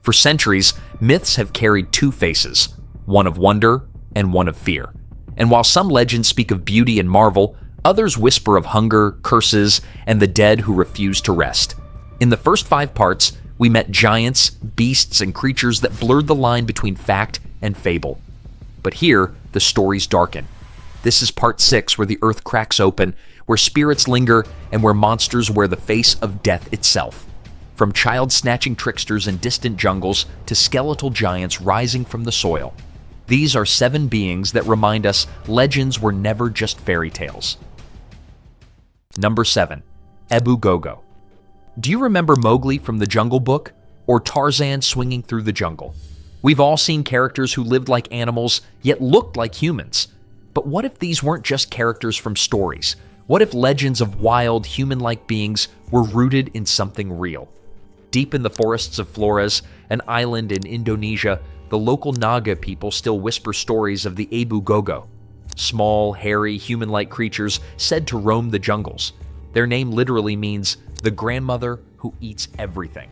For centuries, myths have carried two faces, one of wonder and one of fear. And while some legends speak of beauty and marvel, others whisper of hunger, curses, and the dead who refuse to rest. In the first 5 parts, we met giants, beasts, and creatures that blurred the line between fact and fable. But here, the stories darken. This is part 6, where the earth cracks open, where spirits linger, and where monsters wear the face of death itself. From child-snatching tricksters in distant jungles to skeletal giants rising from the soil. These are 7 beings that remind us legends were never just fairy tales. Number 7. Ebu Gogo. Do you remember Mowgli from the Jungle Book? Or Tarzan swinging through the jungle? We've all seen characters who lived like animals, yet looked like humans. But what if these weren't just characters from stories? What if legends of wild, human-like beings were rooted in something real? Deep in the forests of Flores, an island in Indonesia, the local Naga people still whisper stories of the Ebu Gogo. Small, hairy, human-like creatures said to roam the jungles. Their name literally means the grandmother who eats everything,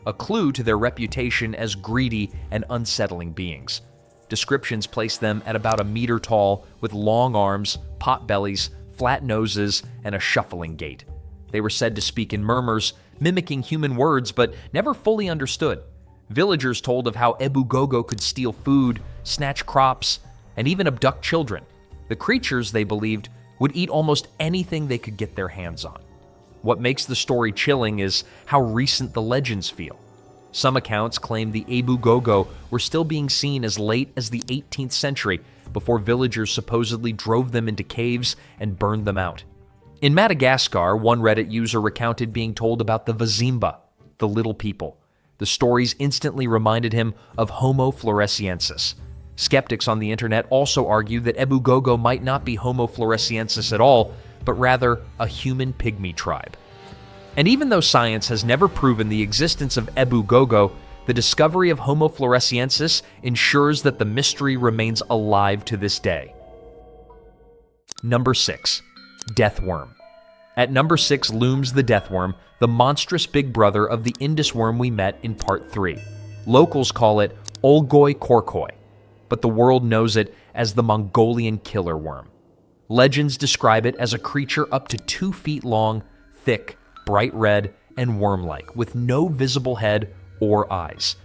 a clue to their reputation as greedy and unsettling beings. Descriptions place them at about a meter tall, with long arms, pot bellies, flat noses, and a shuffling gait. They were said to speak in murmurs, mimicking human words, but never fully understood. Villagers told of how Ebu Gogo could steal food, snatch crops, and even abduct children. The creatures, they believed, would eat almost anything they could get their hands on. What makes the story chilling is how recent the legends feel. Some accounts claim the Ebu Gogo were still being seen as late as the 18th century, before villagers supposedly drove them into caves and burned them out. In Madagascar, one Reddit user recounted being told about the Vazimba, the little people. The stories instantly reminded him of Homo floresiensis. Skeptics on the internet also argue that Ebu Gogo might not be Homo floresiensis at all, but rather a human pygmy tribe. And even though science has never proven the existence of Ebu Gogo, the discovery of Homo floresiensis ensures that the mystery remains alive to this day. Number 6. Death Worm. At number 6 looms the death worm, the monstrous big brother of the Indus worm we met in part 3. Locals call it Olgoi Korkoi, but the world knows it as the Mongolian killer worm. Legends describe it as a creature up to 2 feet long, thick, bright red, and worm-like, with no visible head or eyes.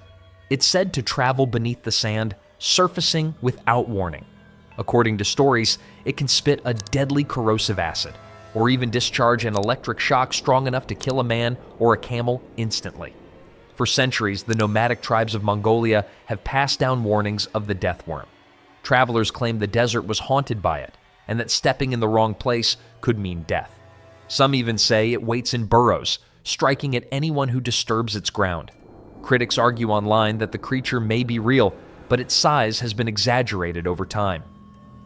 It's said to travel beneath the sand, surfacing without warning. According to stories, it can spit a deadly corrosive acid, or even discharge an electric shock strong enough to kill a man or a camel instantly. For centuries, the nomadic tribes of Mongolia have passed down warnings of the death worm. Travelers claim the desert was haunted by it, and that stepping in the wrong place could mean death. Some even say it waits in burrows, striking at anyone who disturbs its ground. Critics argue online that the creature may be real, but its size has been exaggerated over time.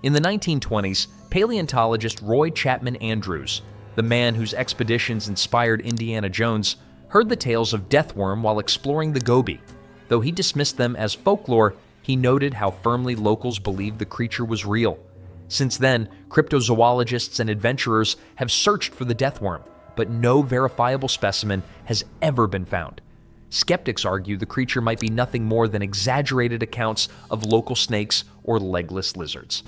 In the 1920s, paleontologist Roy Chapman Andrews, the man whose expeditions inspired Indiana Jones, heard the tales of death worm while exploring the Gobi. Though he dismissed them as folklore, he noted how firmly locals believed the creature was real. Since then, cryptozoologists and adventurers have searched for the death worm, but no verifiable specimen has ever been found. Skeptics argue the creature might be nothing more than exaggerated accounts of local snakes or legless lizards.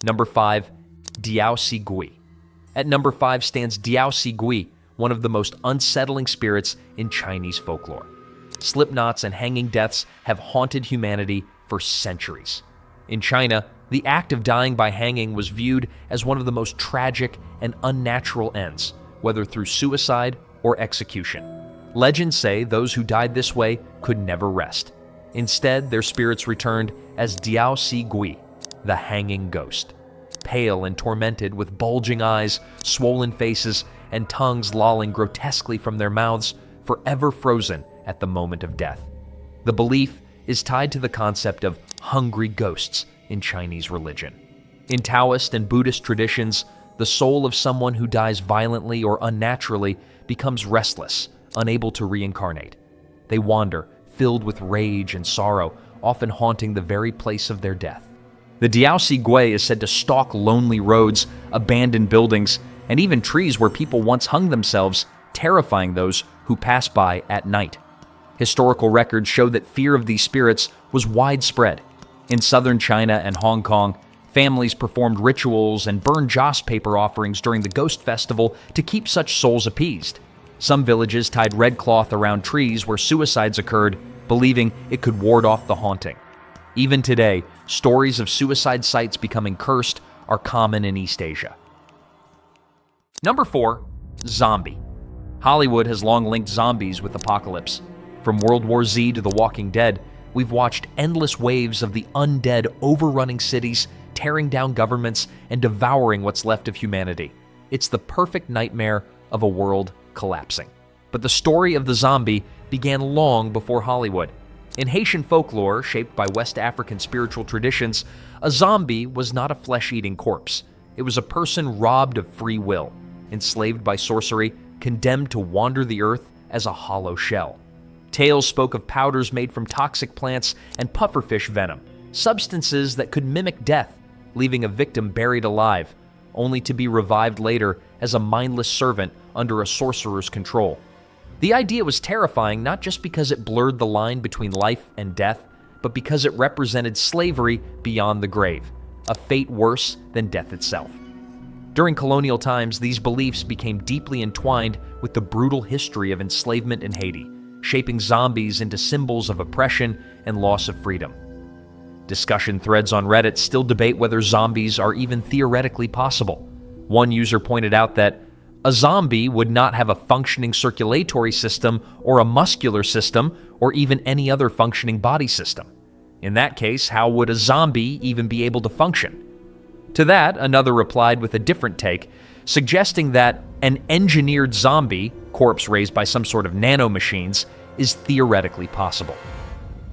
Number 5. Diao Si Gui. At number 5 stands Diao Si Gui, one of the most unsettling spirits in Chinese folklore. Slipknots and hanging deaths have haunted humanity for centuries. In China, the act of dying by hanging was viewed as one of the most tragic and unnatural ends, whether through suicide or execution. Legends say those who died this way could never rest. Instead, their spirits returned as Diao Si Gui, the hanging ghost. Pale and tormented, with bulging eyes, swollen faces, and tongues lolling grotesquely from their mouths, forever frozen at the moment of death. The belief is tied to the concept of hungry ghosts in Chinese religion. In Taoist and Buddhist traditions, the soul of someone who dies violently or unnaturally becomes restless, unable to reincarnate. They wander, filled with rage and sorrow, often haunting the very place of their death. The Diao Si Gui is said to stalk lonely roads, abandoned buildings, and even trees where people once hung themselves, terrifying those who pass by at night. Historical records show that fear of these spirits was widespread. In southern China and Hong Kong, families performed rituals and burned joss paper offerings during the ghost festival to keep such souls appeased. Some villages tied red cloth around trees where suicides occurred, believing it could ward off the haunting. Even today, stories of suicide sites becoming cursed are common in East Asia. Number 4. Zombie. Hollywood has long linked zombies with apocalypse. From World War Z to The Walking Dead, we've watched endless waves of the undead overrunning cities, tearing down governments, and devouring what's left of humanity. It's the perfect nightmare of a world collapsing. But the story of the zombie began long before Hollywood. In Haitian folklore, shaped by West African spiritual traditions, a zombie was not a flesh-eating corpse. It was a person robbed of free will, enslaved by sorcery, condemned to wander the earth as a hollow shell. Tales spoke of powders made from toxic plants and pufferfish venom, substances that could mimic death, leaving a victim buried alive, only to be revived later as a mindless servant under a sorcerer's control. The idea was terrifying not just because it blurred the line between life and death, but because it represented slavery beyond the grave, a fate worse than death itself. During colonial times, these beliefs became deeply entwined with the brutal history of enslavement in Haiti, shaping zombies into symbols of oppression and loss of freedom. Discussion threads on Reddit still debate whether zombies are even theoretically possible. One user pointed out that a zombie would not have a functioning circulatory system or a muscular system or even any other functioning body system. In that case, how would a zombie even be able to function? To that, another replied with a different take, suggesting that an engineered zombie, corpse raised by some sort of nanomachines, is theoretically possible.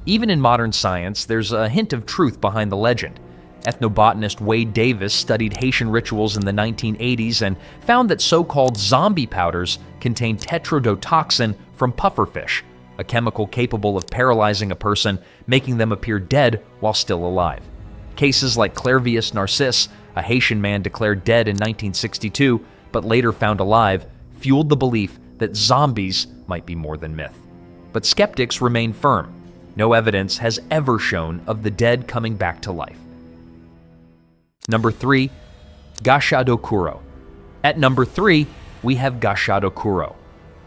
Even in modern science, there's a hint of truth behind the legend. Ethnobotanist Wade Davis studied Haitian rituals in the 1980s and found that so-called zombie powders contain tetrodotoxin from pufferfish, a chemical capable of paralyzing a person, making them appear dead while still alive. Cases like Clairvius Narcisse, a Haitian man declared dead in 1962 but later found alive, fueled the belief that zombies might be more than myth. But skeptics remain firm. No evidence has ever shown of the dead coming back to life. Number 3. Gashadokuro. At number 3, we have Gashadokuro,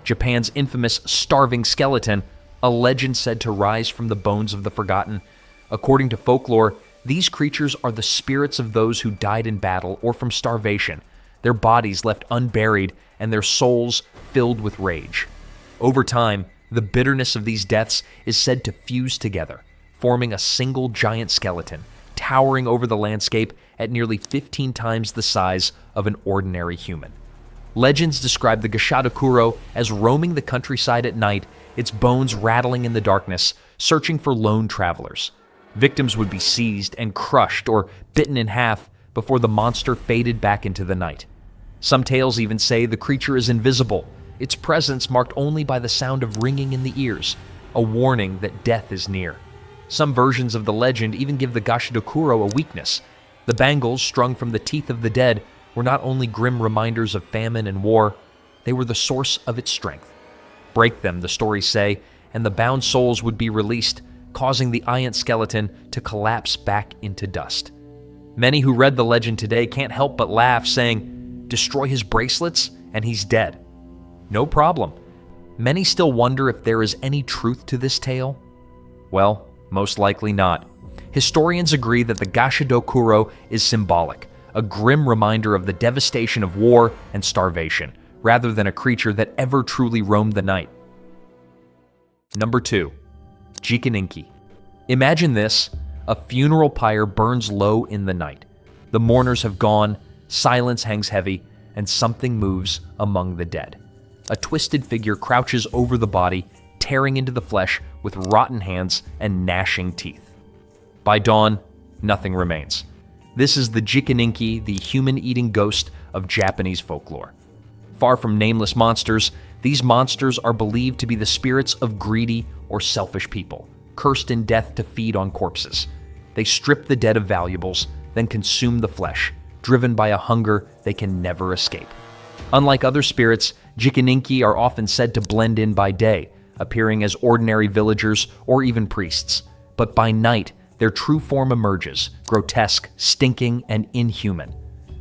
Japan's infamous starving skeleton, a legend said to rise from the bones of the forgotten. According to folklore, these creatures are the spirits of those who died in battle or from starvation, their bodies left unburied and their souls filled with rage. Over time, the bitterness of these deaths is said to fuse together, forming a single giant skeleton, towering over the landscape at nearly 15 times the size of an ordinary human. Legends describe the Gashadokuro as roaming the countryside at night, its bones rattling in the darkness, searching for lone travelers. Victims would be seized and crushed or bitten in half before the monster faded back into the night. Some tales even say the creature is invisible, its presence marked only by the sound of ringing in the ears, a warning that death is near. Some versions of the legend even give the Gashadokuro a weakness. The bangles strung from the teeth of the dead were not only grim reminders of famine and war, they were the source of its strength. Break them, the stories say, and the bound souls would be released, causing the giant skeleton to collapse back into dust. Many who read the legend today can't help but laugh, saying, "Destroy his bracelets and he's dead." No problem. Many still wonder if there is any truth to this tale. Well, most likely not. Historians agree that the Gashadokuro is symbolic, a grim reminder of the devastation of war and starvation, rather than a creature that ever truly roamed the night. Number 2. Jikininki. Imagine this: a funeral pyre burns low in the night. The mourners have gone, silence hangs heavy, and something moves among the dead. A twisted figure crouches over the body, tearing into the flesh with rotten hands and gnashing teeth. By dawn, nothing remains. This is the Jikininki, the human-eating ghost of Japanese folklore. Far from nameless monsters, these monsters are believed to be the spirits of greedy or selfish people, cursed in death to feed on corpses. They strip the dead of valuables, then consume the flesh, driven by a hunger they can never escape. Unlike other spirits, Jikininki are often said to blend in by day, appearing as ordinary villagers or even priests. But by night, their true form emerges, grotesque, stinking, and inhuman.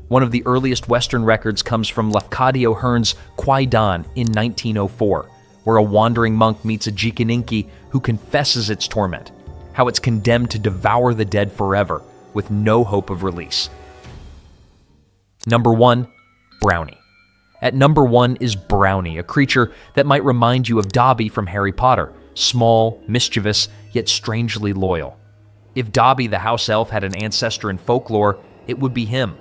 One of the earliest Western records comes from Lafcadio Hearn's Kwaidan in 1904, where a wandering monk meets a Jikininki who confesses its torment, how it's condemned to devour the dead forever, with no hope of release. Number 1. Brownie. At number 1 is Brownie, a creature that might remind you of Dobby from Harry Potter, small, mischievous, yet strangely loyal. If Dobby the house elf had an ancestor in folklore, it would be him.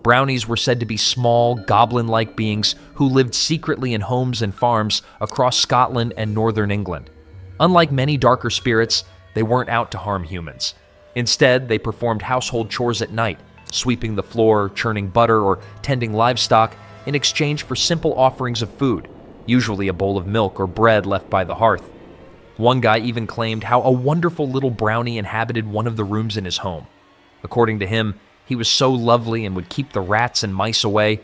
Brownies were said to be small, goblin-like beings who lived secretly in homes and farms across Scotland and northern England. Unlike many darker spirits, they weren't out to harm humans. Instead, they performed household chores at night, sweeping the floor, churning butter, or tending livestock in exchange for simple offerings of food, usually a bowl of milk or bread left by the hearth. One guy even claimed how a wonderful little brownie inhabited one of the rooms in his home. According to him, he was so lovely and would keep the rats and mice away.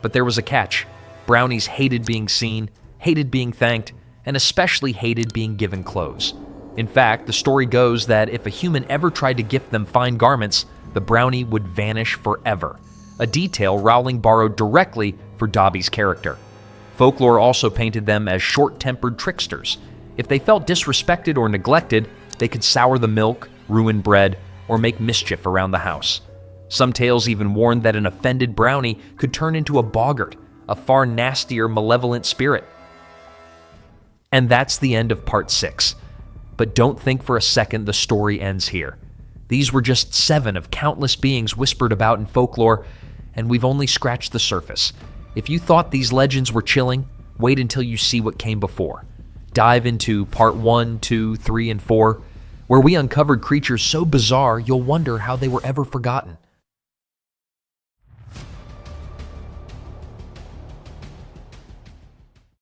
But there was a catch. Brownies hated being seen, hated being thanked, and especially hated being given clothes. In fact, the story goes that if a human ever tried to gift them fine garments, the brownie would vanish forever, a detail Rowling borrowed directly for Dobby's character. Folklore also painted them as short-tempered tricksters. If they felt disrespected or neglected, they could sour the milk, ruin bread, or make mischief around the house. Some tales even warned that an offended brownie could turn into a boggart, a far nastier, malevolent spirit. And that's the end of part 6. But don't think for a second the story ends here. These were just 7 of countless beings whispered about in folklore, and we've only scratched the surface. If you thought these legends were chilling, wait until you see what came before. Dive into part 1, 2, 3, and 4, where we uncovered creatures so bizarre you'll wonder how they were ever forgotten.